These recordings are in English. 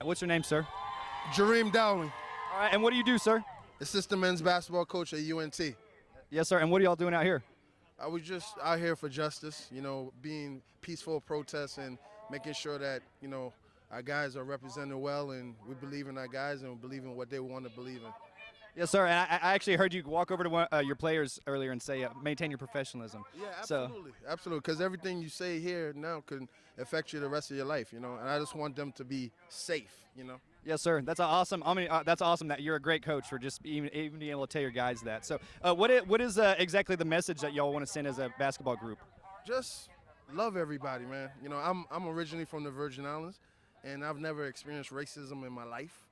What's your name, sir? Jareem Dowling, All right, and what do you do, sir? assistant men's basketball coach at UNT. Yes, sir. And what are y'all doing out here? I was just out here for justice, being peaceful protests and making sure that, our guys are represented well and we believe in our guys and we believe in what they want to believe in. Yes, sir. And I actually heard you walk over to your players earlier and say, maintain your professionalism. Yeah, So, absolutely. Because everything you say here now can affect you the rest of your life, and I just want them to be safe. yes, sir. That's awesome. I mean, that's awesome that you're a great coach for just even being able to tell your guys that. So, what is exactly the message that y'all want to send as a basketball group? Just love everybody, man. I'm originally from the Virgin Islands, and I've never experienced racism in my life,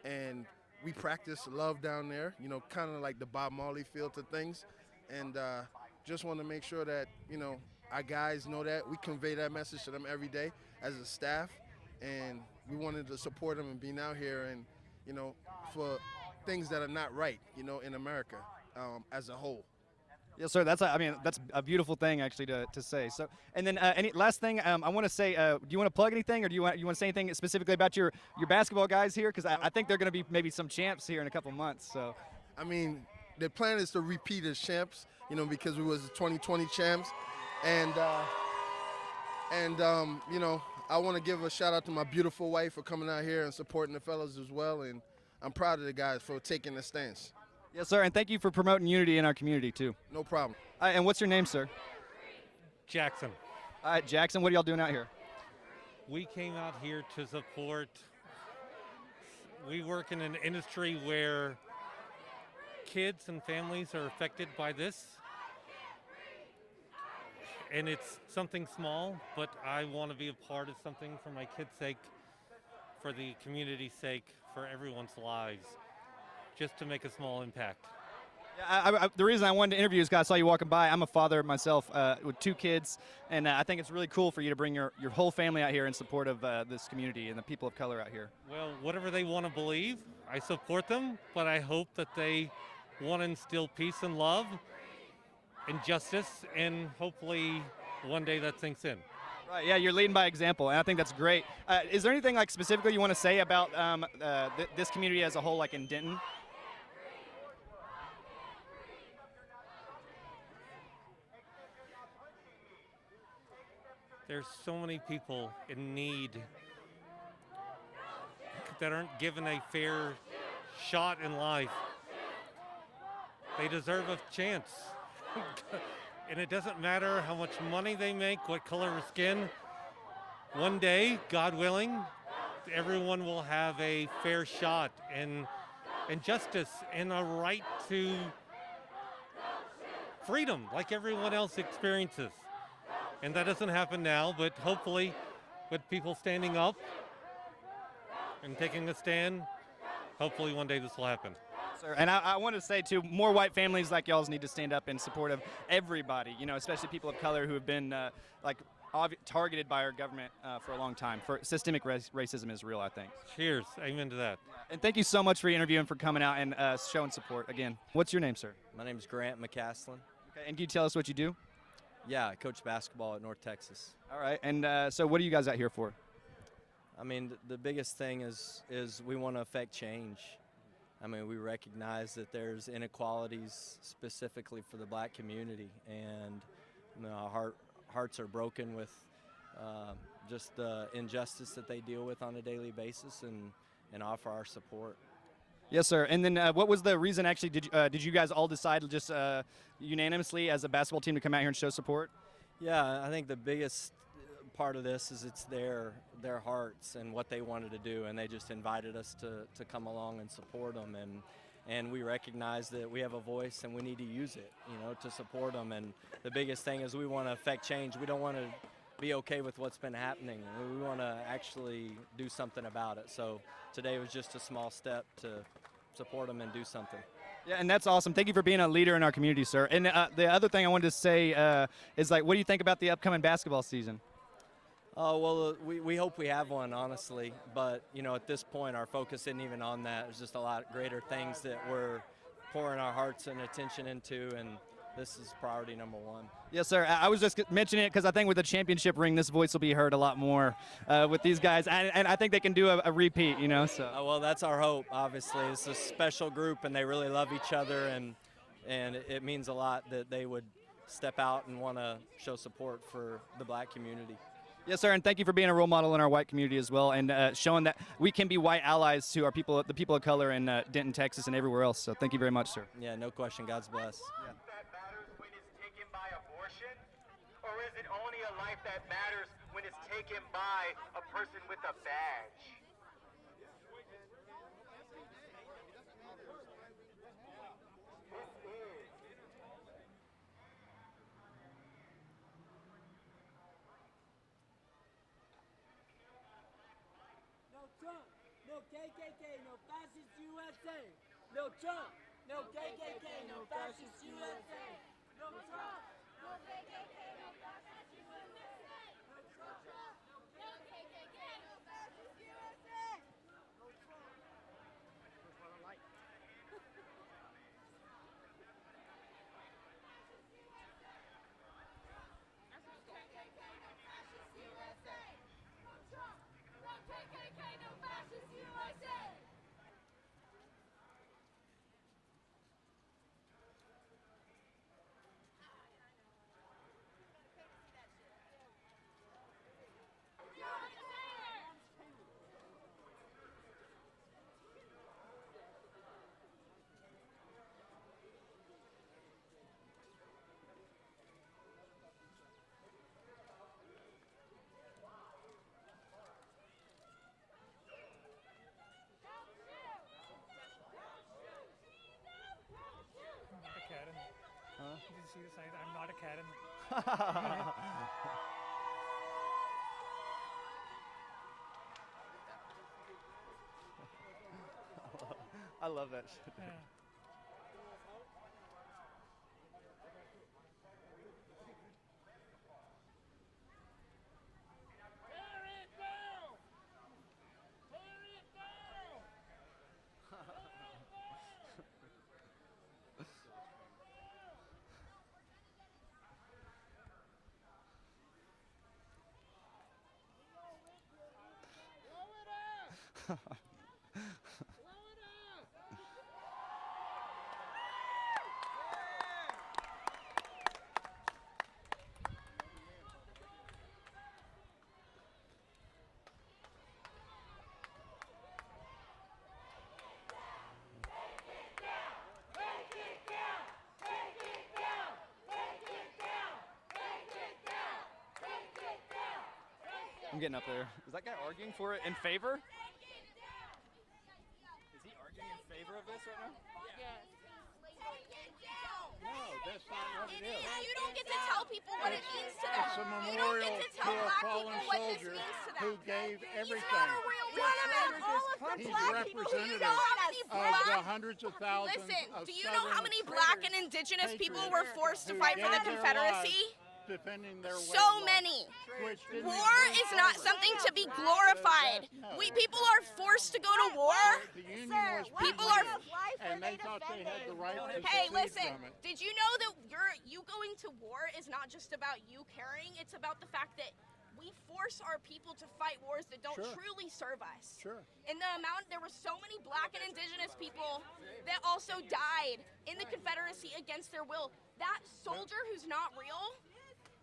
and we practice love down there, kind of like the Bob Marley feel to things, and just want to make sure that, our guys know that. We convey that message to them every day as a staff, and we wanted to support them and being out here and, for things that are not right, in America as a whole. Yes, sir. That's a beautiful thing actually to say. So, and then any last thing I want to say. Do you want to plug anything, or do you want to say anything specifically about your basketball guys here? Because I think they're going to be maybe some champs here in a couple months. So, I mean, the plan is to repeat as champs, because we was the 2020 champs, and I want to give a shout out to my beautiful wife for coming out here and supporting the fellas as well, and I'm proud of the guys for taking the stance. yes, sir. And thank you for promoting unity in our community too. No problem. And what's your name, sir? Jackson. All right, Jackson. What are y'all doing out here? We came out here to support. We work in an industry where kids and families are affected by this. And it's something small, but I want to be a part of something for my kids' sake, for the community's sake, for everyone's lives, just to make a small impact. Yeah, the reason I wanted to interview is because I saw you walking by. I'm a father myself with 2 kids, and I think it's really cool for you to bring your whole family out here in support of this community and the people of color out here. Well, whatever they want to believe, I support them, but I hope that they want to instill peace and love and justice, and hopefully one day that sinks in. Right, yeah, you're leading by example, and I think that's great. Is there anything like specifically you want to say about this community as a whole, like in Denton? There's so many people in need that aren't given a fair shot in life. They deserve a chance. And it doesn't matter how much money they make, what color of skin. One day, God willing, everyone will have a fair shot and justice and a right to freedom like everyone else experiences. And that doesn't happen now, but hopefully with people standing up and taking a stand, hopefully one day this will happen. Sir, and I want to say too, more white families like y'all's need to stand up in support of everybody, especially people of color who have been targeted by our government for a long time. For systemic racism is real, I think. Cheers, amen to that. And thank you so much for your interview and for coming out and showing support again. What's your name, sir? My name is Grant McCaslin. Okay, and can you tell us what you do? Yeah, I coach basketball at North Texas. All right, and so what are you guys out here for? I mean, the biggest thing is we want to affect change. I mean, we recognize that there's inequalities specifically for the black community, and our hearts are broken with just the injustice that they deal with on a daily basis, and offer our support. Yes, sir. And then what was the reason actually, did you guys all decide just unanimously as a basketball team to come out here and show support? Yeah, I think the biggest part of this is it's their hearts and what they wanted to do, and they just invited us to come along and support them, and we recognize that we have a voice and we need to use it, to support them. And the biggest thing is we want to affect change. We don't want to be okay with what's been happening. We want to actually do something about it. So today was just a small step to support them and do something. Yeah, and that's awesome. Thank you for being a leader in our community, sir. And the other thing I wanted to say is, what do you think about the upcoming basketball season? Well, we hope we have one, honestly. But, at this point, our focus isn't even on that. There's just a lot greater things that we're pouring our hearts and attention into. And, this is priority number one. Yes, sir. I was just mentioning it because I think with the championship ring, this voice will be heard a lot more with these guys, and I think they can do a repeat. You know, so. Well, that's our hope. Obviously, it's a special group, and they really love each other, and it means a lot that they would step out and want to show support for the black community. Yes, sir, and thank you for being a role model in our white community as well, and showing that we can be white allies to our people, the people of color in Denton, Texas, and everywhere else. So thank you very much, sir. Yeah, no question. God's bless. Yeah. That matters when it's taken by abortion, or is it only a life that matters when it's taken by a person with a badge? No Trump, no KKK, no fascist USA. No Trump, no KKK, no fascist USA. No Trump, no KKK, no fascist USA. No Trump, no KKK, no fascist USA. No Trump. Did you see the sign? I'm not a Karen. I love that shit. Yeah. I'm getting up there. Is that guy arguing for it in favor? Is he arguing in favor of this right now? No, that's not what it is. You don't get to tell people what it means to them. It's a You don't memorial get to to tell a black fallen people what this soldier means to them. who gave He's everything. not a real What about all of the He's black people? Do you representative know how many of the black hundreds of thousands Listen, of do you know how many Southern black and indigenous people were patriots forced to who fight for the gave their Confederacy? lives defending their way So of life, many. which didn't War include is not Congress. something to be glorified. No. We people are forced to go to war. The Union was People are and they thought they had the right to Hey, secede listen, from it. did you know that you going to war is not just about you caring, it's about the fact that we force our people to fight wars that don't Sure. truly serve us. Sure. And there were so many black and indigenous people that also died in the Confederacy against their will. That soldier who's not real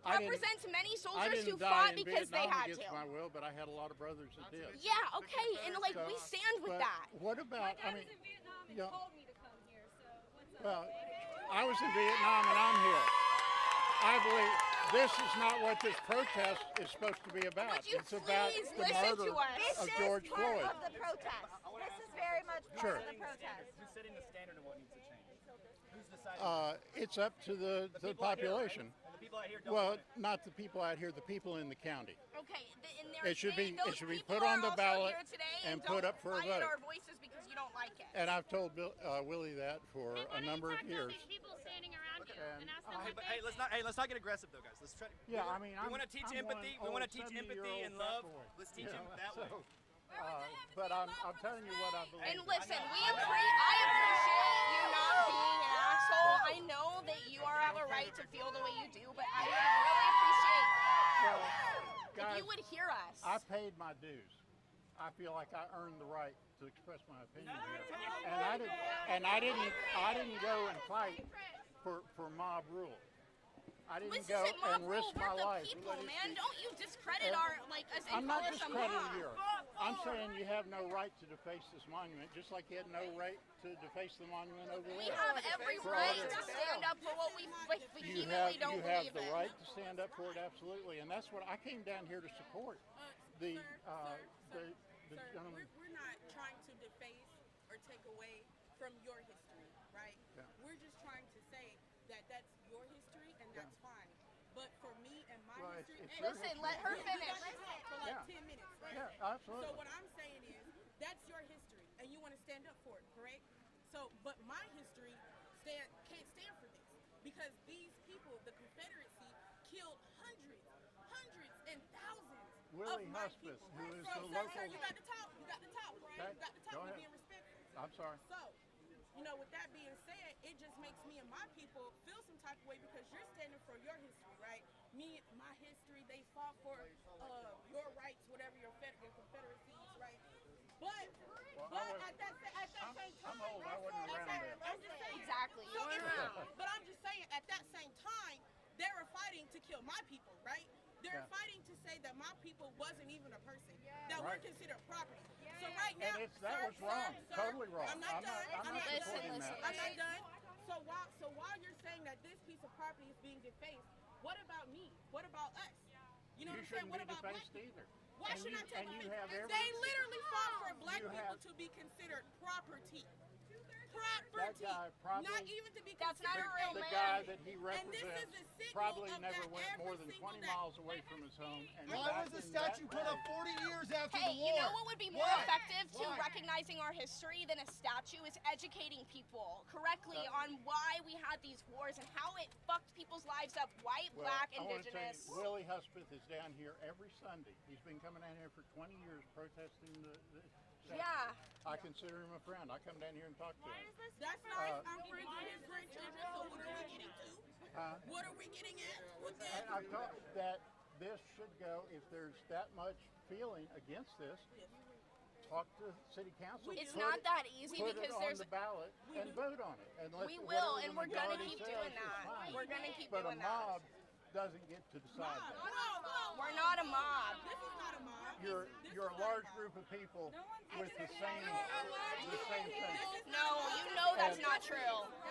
I didn't- represents many I soldiers who didn't die fought in because they Vietnam had against to. my will, but I had a lot of brothers that did. Yeah, okay, and like we So, stand with but that. What about? I mean, you know, told me to come here, so what's up? well, I was in Vietnam and I'm here. I believe this is not what this protest is supposed to be about. Would you It's about please the listen murder to us? of George Floyd. Of the protest. This is very much part Sure. of the protest. Who's setting the standard of what needs to change? Who's deciding? It's up to the people out here, right? population. And the people out here don't Well, want it. not the people out here, the people in the county. Okay, and It should be- those it should be people put on are the also ballot here today and don't put up for a quiet vote. our voices because you don't like it. And I've told Willie that for a number of years. People standing around you And, ask Hey, but hey, let's not get aggressive though, guys. Let's try to. Yeah, I mean, we want to teach I'm empathy. one We want to old teach 70-year-old empathy and fat love. boy, Let's teach you him know, that way. so, but I'm telling you what I believe. And listen, I appreciate you not being an asshole I know that you have a right to feel the way you do, but I would really appreciate Well, if guys, you would hear us. I paid my dues. I feel like I earned the right to express my opinion here, and I didn't go and fight for mob rule. I didn't This go isn't mob and rule. risk my We're the life. people, man. Don't you discredit our, like, us and I'm not call us a discrediting mob. you. I'm saying you have no right to deface this monument, just like you had no right to deface the monument over We there. have every For right other- to stand up for what we You vehemently don't have believe the in. right to stand up for it, absolutely, and that's what I came down here to support. The gentleman. We're not trying to deface or take away from your history, right? Yeah. We're just trying to say that that's your history and that's fine. But for me and my Well, history, it's your Listen, let her finish. for like Yeah. 10 minutes, right? Yeah, absolutely. So what I'm saying is that's your history and you want to stand up for it, correct? So, but my history can't stand for this because these people, the Confederacy, killed hundreds and thousands Willie of my Husband, people. who is Sir, the sir, local. sir, you got to talk, right? Okay, You got to talk, go we're ahead. being respectful. I'm sorry. So, with that being said, it just makes me and my people feel some type of way because you're standing for your history, right? Me, my history, they fought for your rights, whatever your confederacies, right? But at that same time, I'm old. I wasn't around then. I'm just saying. Exactly. You So weren't around. but I'm just saying, at that same time, they were fighting to kill my people, right? They're Yeah. fighting to say that my people wasn't even a person, that Right. we're considered property. So right now, And that was wrong, totally wrong. I'm not done. I'm not Listen, supporting listen. that. I'm not done. So while you're saying that this piece of property is being defaced, what about me? What about us? You know You what I'm saying? shouldn't What be about black defaced people? either. Why And should you- I take and you offense? have every- They literally fought for black You people have- to be considered property. That Property. guy probably, Not even to be That's not considered a real the man. guy that he And this is represents, a signal probably of never that went every more than single 20 day. miles away from his home. And Why back was the in that statue put up day- 40 years after Hey, the war? you know what would be more Why? effective to Why? recognizing our history than a statue is educating people correctly on why we had these wars and how it fucked people's lives up, white, Well, black, I wanna indigenous. tell you, Willie Husband is down here every Sunday. He's been coming down here for 20 years protesting the statue. Yeah. I consider him a friend. I come down here and talk to him. That's nice. I'm friends with his grandchildren, so what are we getting to? What are we getting at with that? And I've thought that this should go, if there's that much feeling against this, talk to city council. It's put not it- that easy put because it on there's the ballot and vote on it. And let we will, whatever and the we're gonna majority keep says doing is that. fine. We're gonna keep But doing a that. mob doesn't get to decide that. We're not a mob. This is not a mob. You're a large group of people with the same thing. No, you know that's not true.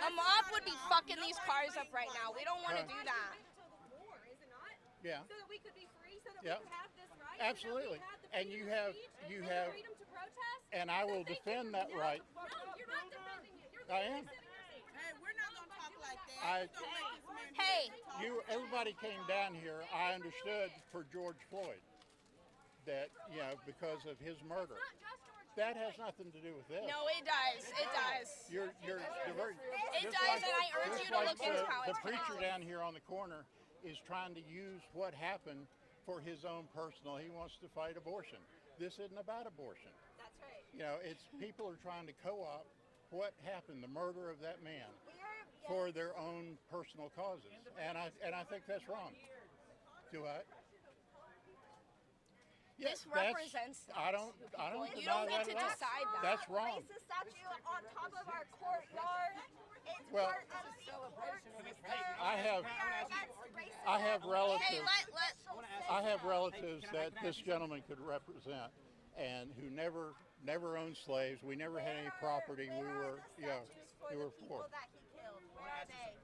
A mob would be fucking these cars up right now. We don't want to do that. War, is it not? Yeah. So that we could be free, so that Yeah. we could have this right. Absolutely. So that we had the And freedom you of have- speech you and have- the freedom to protest. And I will So thank you defend for that now- right. No, you're not defending it. You're I literally am. sitting here saying, Hey, we're not gonna talk like that. I- We're gonna let this man Hey. talk. Everybody came down here. I understood for George Floyd that, because of his murder. not just George That Floyd. has nothing to do with this. No, it does. It does. You're diverting. It does, and I urge you to look into how the it's preacher connected. down here on the corner is trying to use what happened for his own personal. He wants to fight abortion. This isn't about abortion. That's right. It's people are trying to co-opt what happened, the murder of that man, We are, for their own personal causes, and I think that's wrong. Do I? This that's- represents I don't. You deny don't get that to at all. decide that. That's wrong. place a statue on top of our courtyard. It's Well, part of the court system. I have- We are against racism. I have relatives. Hey, let I have relatives that this gentleman could represent, and who never owned slaves. We never had any property. We Where are were, the yeah, statues for we the were people poor. that he killed? Where are they?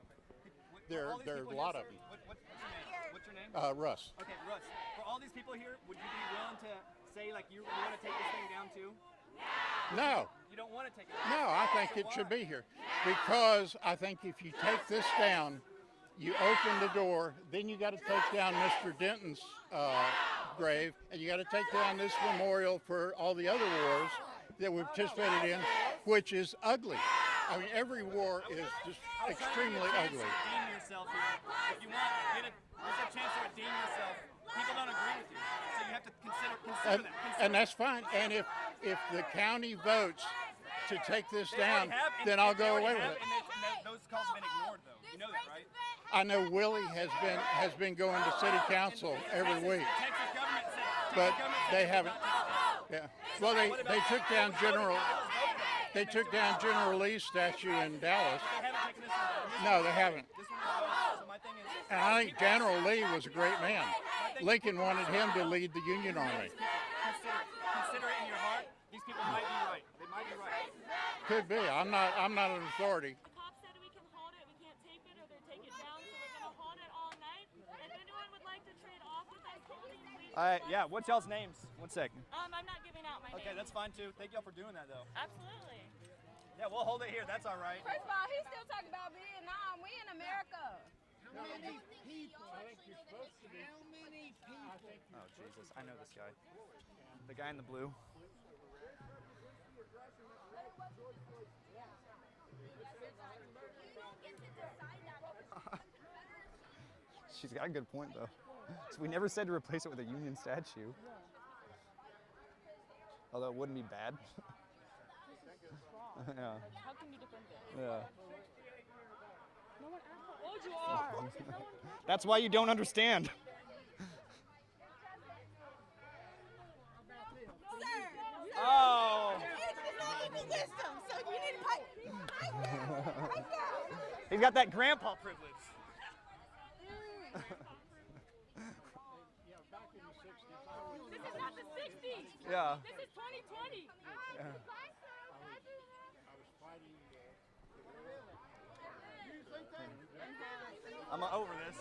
There All these are a people lot here, of sir, them. What's your name? Here. What's your name? Russ. Okay, Russ. For all these people here, would you be willing to say like you want to take this thing down too? No, You don't want to take it down. no, I think So it should why? be here because I think if you take this down, you open the door. Then you got to take down Mr. Denton's grave, and you got to take down this memorial for all the other wars that we participated in, which is ugly. I mean, every war is just extremely ugly. Redeem yourself here. If you want, there's a chance to redeem yourself. People don't agree with you, so you have to consider that. And that's fine. And if the county votes to take this They already down, have, and then I'll they go already away have, with it. and those calls have been ignored I know Willie has been going to city council every week, but they haven't. Yeah. Well, they took down General Lee's statue in Dallas. No, they haven't. And I think General Lee was a great man. Lincoln wanted him to lead the Union Army. Consider it in your heart. These people might be right. They might be right. Could be. I'm not an authority. The cop said we can hold it, we can't tape it or they take it down, so we're gonna hold it all night. If anyone would like to trade off with us holding, please. Yeah, what's y'all's names? 1 second. I'm not giving out my name. Okay, that's fine too. Thank y'all for doing that though. Absolutely. Yeah, we'll hold it here. That's all right. First of all, he's still talking about Vietnam. We in America. How many people? I think you're supposed to be. Oh Jesus, I know this guy. The guy in the blue. She's got a good point though. So we never said to replace it with a Union statue. Although it wouldn't be bad. Yeah. How can you defend it? Yeah. No one asked how old you are. That's why you don't understand. Oh. It's not even wisdom, so you need to pipe down. He's got that grandpa privilege. This is not the 60s. Yeah. This is 2020. I'm over this.